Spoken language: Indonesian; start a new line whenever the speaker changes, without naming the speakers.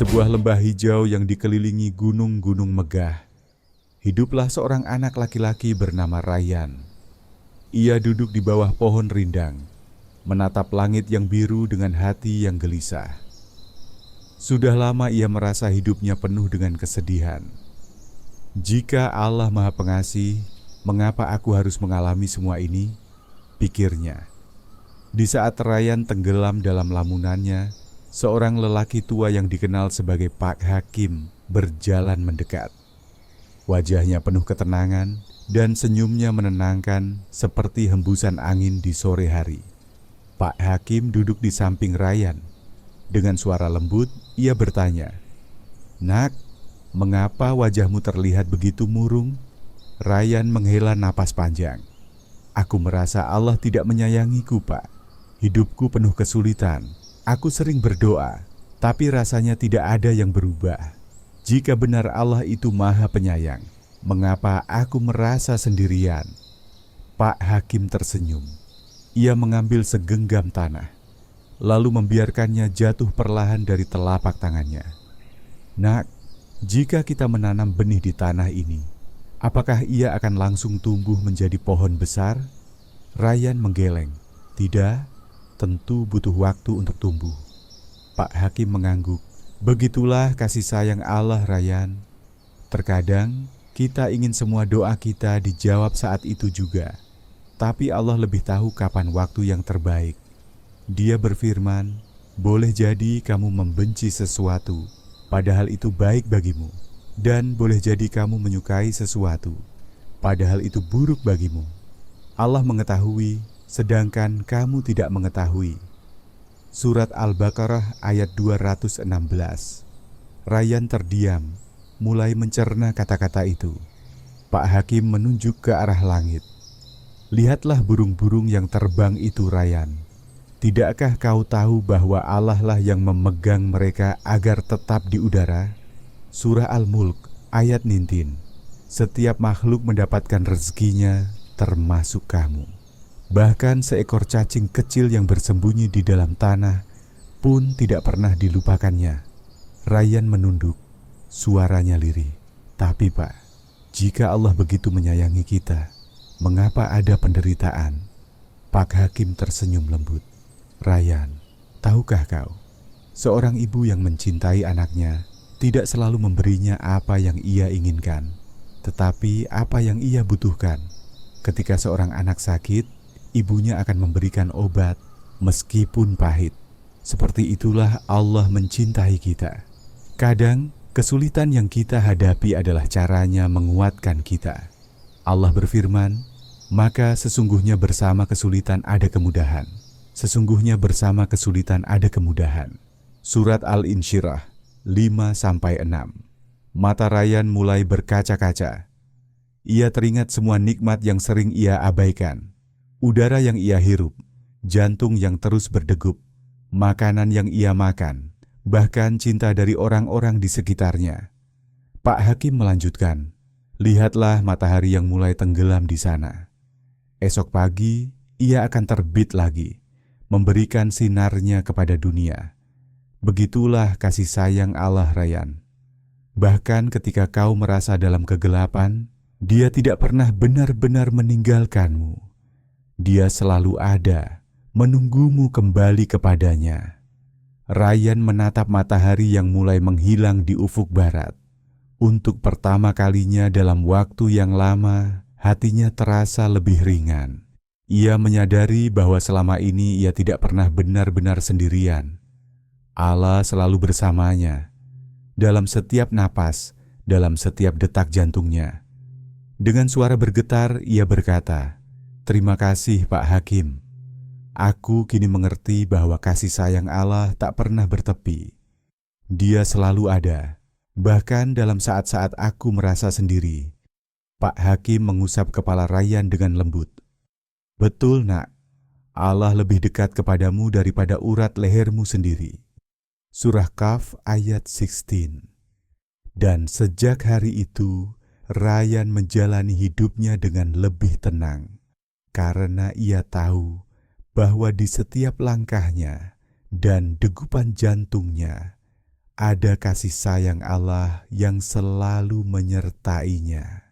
sebuah lembah hijau yang dikelilingi gunung-gunung megah, hiduplah seorang anak laki-laki bernama Rayyan. Ia duduk di bawah pohon rindang, menatap langit yang biru dengan hati yang gelisah. Sudah lama ia merasa hidupnya penuh dengan kesedihan. Jika Allah Maha Pengasih, mengapa aku harus mengalami semua ini? Pikirnya. Di saat Rayyan tenggelam dalam lamunannya, seorang lelaki tua yang dikenal sebagai Pak Hakim berjalan mendekat. Wajahnya penuh ketenangan dan senyumnya menenangkan seperti hembusan angin di sore hari. Pak Hakim duduk di samping Rayyan. Dengan suara lembut, ia bertanya, "Nak, mengapa wajahmu terlihat begitu murung?" Rayyan menghela napas panjang. "Aku merasa Allah tidak menyayangiku, Pak. Hidupku penuh kesulitan. Aku sering berdoa, tapi rasanya tidak ada yang berubah. Jika benar Allah itu Maha Penyayang, mengapa aku merasa sendirian?" Pak Hakim tersenyum. Ia mengambil segenggam tanah, lalu membiarkannya jatuh perlahan dari telapak tangannya. "Nak, jika kita menanam benih di tanah ini, apakah ia akan langsung tumbuh menjadi pohon besar?" Rayyan menggeleng. "Tidak, tentu butuh waktu untuk tumbuh." Pak Hakim mengangguk. "Begitulah kasih sayang Allah, Rayyan. Terkadang kita ingin semua doa kita dijawab saat itu juga, tapi Allah lebih tahu kapan waktu yang terbaik. Dia berfirman, boleh jadi kamu membenci sesuatu, padahal itu baik bagimu. Dan boleh jadi kamu menyukai sesuatu, padahal itu buruk bagimu. Allah mengetahui, sedangkan kamu tidak mengetahui." Surat Al-Baqarah ayat 216. Rayyan terdiam, mulai mencerna kata-kata itu. Pak Hakim menunjuk ke arah langit. "Lihatlah burung-burung yang terbang itu, Rayyan. Tidakkah kau tahu bahwa Allah lah yang memegang mereka agar tetap di udara?" Surah Al-Mulk ayat 19. "Setiap makhluk mendapatkan rezekinya, termasuk kamu. Bahkan seekor cacing kecil yang bersembunyi di dalam tanah pun tidak pernah dilupakannya." Rayyan menunduk, suaranya lirih. "Tapi Pak, jika Allah begitu menyayangi kita, mengapa ada penderitaan?" Pak Hakim tersenyum lembut. "Rayyan, tahukah kau, seorang ibu yang mencintai anaknya tidak selalu memberinya apa yang ia inginkan, tetapi apa yang ia butuhkan. Ketika seorang anak sakit, ibunya akan memberikan obat meskipun pahit. Seperti itulah Allah mencintai kita. Kadang kesulitan yang kita hadapi adalah caranya menguatkan kita. Allah berfirman, maka sesungguhnya bersama kesulitan ada kemudahan. Sesungguhnya bersama kesulitan ada kemudahan. Surat Al-Insyirah 5-6. Mata Rayyan mulai berkaca-kaca. Ia teringat semua nikmat yang sering ia abaikan. Udara yang ia hirup, jantung yang terus berdegup, makanan yang ia makan, bahkan cinta dari orang-orang di sekitarnya. Pak Hakim melanjutkan, "Lihatlah matahari yang mulai tenggelam di sana. Esok pagi ia akan terbit lagi, memberikan sinarnya kepada dunia. Begitulah kasih sayang Allah, Rayyan. Bahkan ketika kau merasa dalam kegelapan, Dia tidak pernah benar-benar meninggalkanmu. Dia selalu ada, menunggumu kembali kepadanya." Rayyan menatap matahari yang mulai menghilang di ufuk barat. Untuk pertama kalinya dalam waktu yang lama, hatinya terasa lebih ringan. Ia menyadari bahwa selama ini ia tidak pernah benar-benar sendirian. Allah selalu bersamanya, dalam setiap napas, dalam setiap detak jantungnya. Dengan suara bergetar, ia berkata, "Terima kasih Pak Hakim. Aku kini mengerti bahwa kasih sayang Allah tak pernah bertepi. Dia selalu ada, bahkan dalam saat-saat aku merasa sendiri." Pak Hakim mengusap kepala Rayyan dengan lembut. "Betul, Nak. Allah lebih dekat kepadamu daripada urat lehermu sendiri." Surah Kaf ayat 16. Dan sejak hari itu, Rayyan menjalani hidupnya dengan lebih tenang, karena ia tahu bahwa di setiap langkahnya dan degupan jantungnya, ada kasih sayang Allah yang selalu menyertainya.